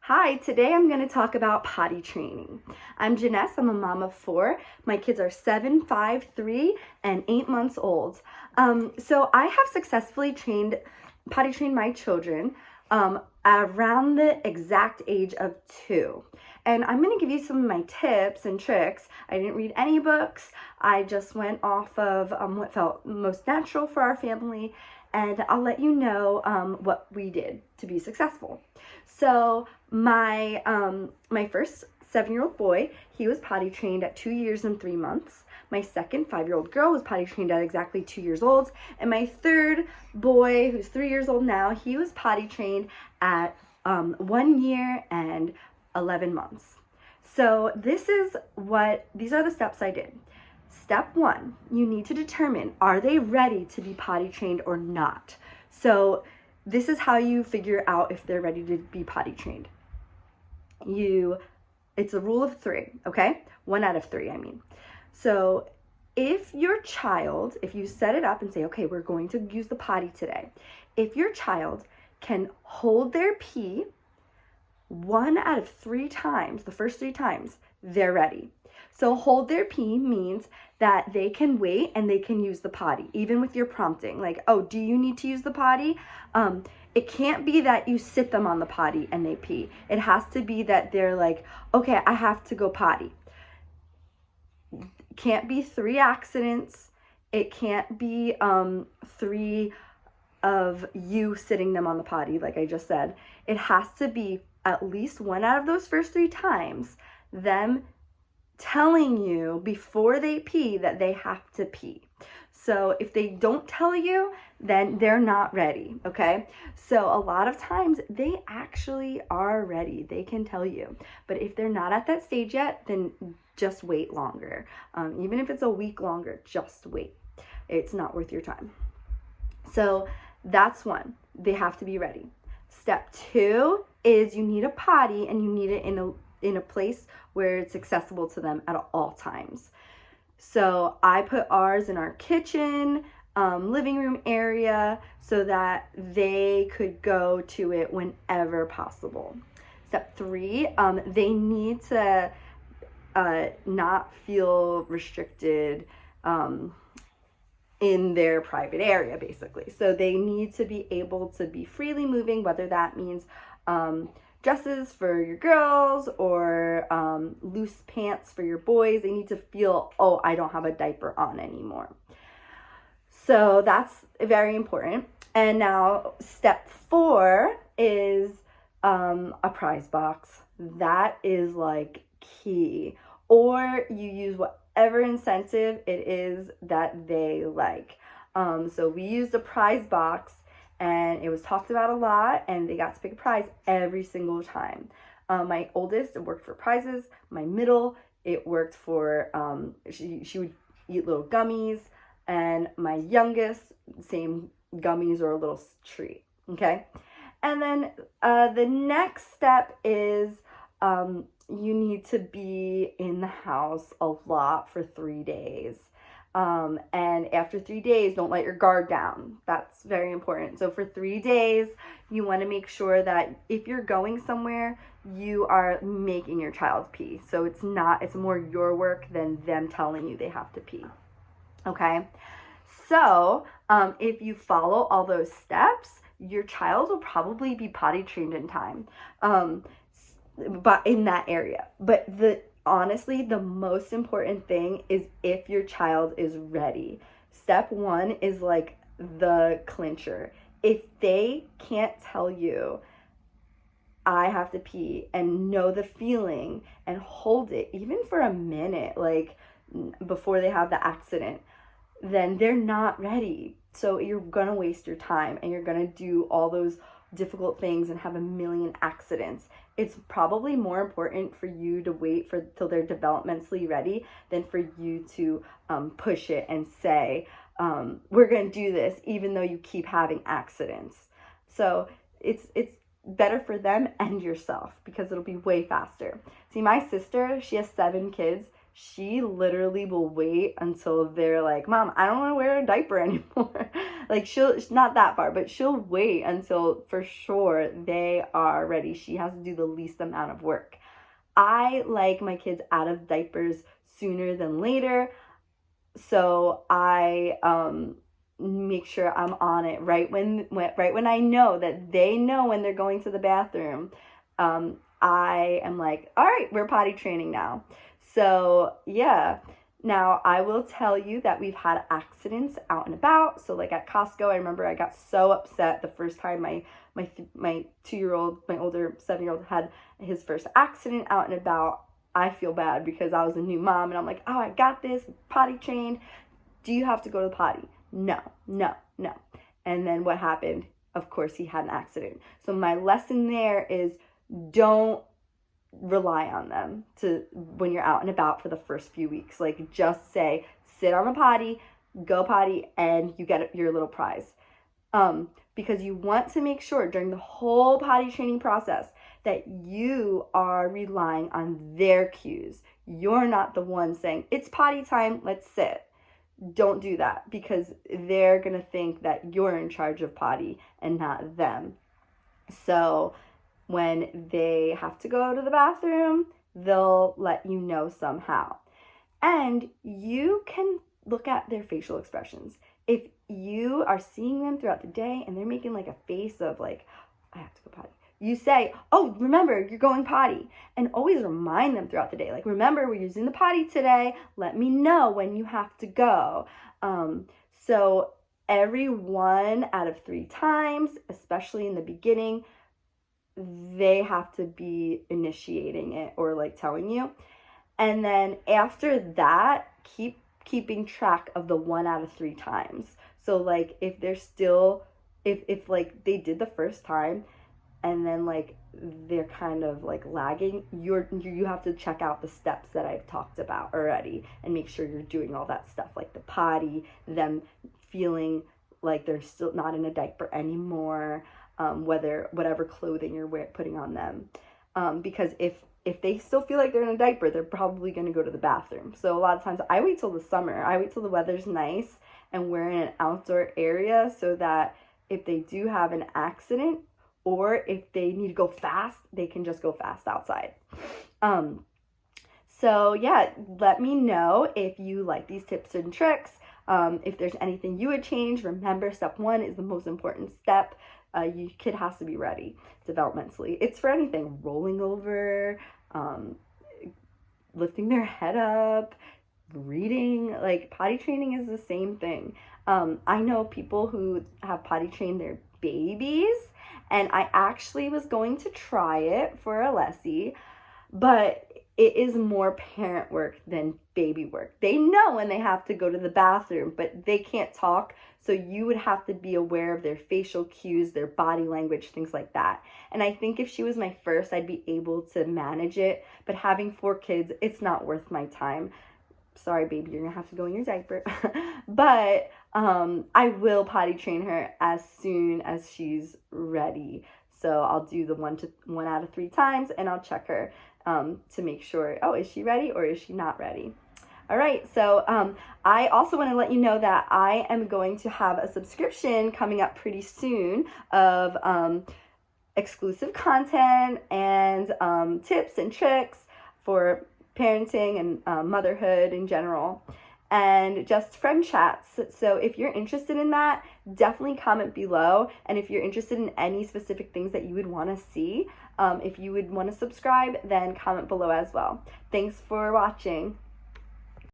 Hi, today I'm going to talk about potty training. I'm Janess, I'm a mom of 4. My kids are 7, 5, 3, and 8 months old. So I have successfully potty trained my children around the exact age of 2. And I'm going to give you some of my tips and tricks. I didn't read any books. I just went off of what felt most natural for our family, and I'll let you know what we did to be successful. So my first 7-year-old boy, he was potty trained at 2 years and 3 months. My second 5-year-old girl was potty trained at exactly 2 years old. And my third boy, who's 3 years old now, he was potty trained at 1 year and 11 months. So these are the steps I did. Step 1, you need to determine, are they ready to be potty trained or not? So this is how you figure out if they're ready to be potty trained. It's a rule of 3, okay? 1 out of 3, I mean. So if you set it up and say, okay, we're going to use the potty today. If your child can hold their pee 1 out of 3 times, the first 3 times, they're ready. So hold their pee means that they can wait and they can use the potty, even with your prompting. Like, oh, do you need to use the potty? It can't be that you sit them on the potty and they pee. It has to be that they're like, okay, I have to go potty. It can't be 3 accidents. It can't be 3 of you sitting them on the potty, like I just said. It has to be at least 1 out of those first 3 times, them telling you before they pee that they have to pee. So if they don't tell you, then they're not ready, okay? So a lot of times they actually are ready. They can tell you. But if they're not at that stage yet, then just wait longer. Even if it's a week longer, just wait. It's not worth your time. So that's 1. They have to be ready. Step 2 is you need a potty, and you need it in a place where it's accessible to them at all times. So I put ours in our kitchen, living room area, so that they could go to it whenever possible. Step 3, they need to not feel restricted in their private area, basically. So they need to be able to be freely moving, whether that means dresses for your girls or loose pants for your boys. They need to feel, oh, I don't have a diaper on anymore. So that's very important. And now step 4 is a prize box. That is like key. Or you use whatever incentive it is that they like. So we used a prize box, and it was talked about a lot, and they got to pick a prize every single time. My oldest, it worked for prizes. My middle, it worked for, she would eat little gummies. And my youngest, same gummies or a little treat, okay? And then the next step is you need to be in the house a lot for 3 days. And after 3 days, don't let your guard down. That's very important. So for 3 days, you want to make sure that if you're going somewhere, you are making your child pee. So it's more your work than them telling you they have to pee. Okay? So if you follow all those steps, your child will probably be potty trained in time, but in that area. But honestly, the most important thing is if your child is ready. Step 1 is like the clincher. If they can't tell you, I have to pee, and know the feeling and hold it even for a minute, like before they have the accident, then they're not ready. So you're gonna waste your time, and you're gonna do all those difficult things and have a million accidents. It's probably more important for you to wait till they're developmentally ready than for you to push it and say, we're gonna do this even though you keep having accidents. So it's better for them and yourself, because it'll be way faster. See, my sister, she has 7 kids. she literally will wait until they're like, Mom, I don't want to wear a diaper anymore. Like, she'll, not that far, but she'll wait until for sure they are ready. She has to do the least amount of work. I like my kids out of diapers sooner than later. So I make sure I'm on it right when I know that they know when they're going to the bathroom. I am like, all right, we're potty training now. So yeah. Now I will tell you that we've had accidents out and about. So like at Costco, I remember I got so upset the first time my 2-year-old, my older 7-year-old had his first accident out and about. I feel bad because I was a new mom and I'm like, oh, I got this, potty trained. Do you have to go to the potty? No. And then what happened? Of course, he had an accident. So my lesson there is don't rely on them to when you're out and about for the first few weeks. Like, just say, sit on the potty, go potty, and you get your little prize. Because you want to make sure during the whole potty training process that you are relying on their cues. You're not the one saying, it's potty time, let's sit. Don't do that, because they're going to think that you're in charge of potty and not them. So when they have to go to the bathroom, they'll let you know somehow. And you can look at their facial expressions. If you are seeing them throughout the day and they're making like a face of like, I have to go potty, you say, oh, remember, you're going potty. And always remind them throughout the day. Like, remember, we're using the potty today. Let me know when you have to go. So every 1 out of 3 times, especially in the beginning, they have to be initiating it or like telling you. And then after that, keeping track of the 1 out of 3 times. So like if they're still, if like they did the first time and then like they're kind of like lagging, you have to check out the steps that I've talked about already and make sure you're doing all that stuff, like the potty, them feeling like they're still not in a diaper anymore, whatever clothing you're putting on them. Because if they still feel like they're in a diaper, they're probably going to go to the bathroom. So a lot of times I wait till the summer. I wait till the weather's nice and we're in an outdoor area so that if they do have an accident or if they need to go fast, they can just go fast outside. So yeah, let me know if you like these tips and tricks. If there's anything you would change, remember step 1 is the most important step. Your kid has to be ready developmentally. It's for anything, rolling over, lifting their head up, reading, like potty training is the same thing. I know people who have potty trained their babies, and I actually was going to try it for Alessi, but it is more parent work than baby work. They know when they have to go to the bathroom, but they can't talk. So you would have to be aware of their facial cues, their body language, things like that. And I think if she was my first, I'd be able to manage it. But having 4 kids, it's not worth my time. Sorry, baby, you're gonna have to go in your diaper. But I will potty train her as soon as she's ready. So I'll do the 1 out of 3 times, and I'll check her to make sure, oh, is she ready or is she not ready? All right, so I also want to let you know that I am going to have a subscription coming up pretty soon of exclusive content and tips and tricks for parenting and motherhood in general, and just friend chats. So if you're interested in that, definitely comment below. And if you're interested in any specific things that you would want to see, if you would want to subscribe, then comment below as well. Thanks for watching.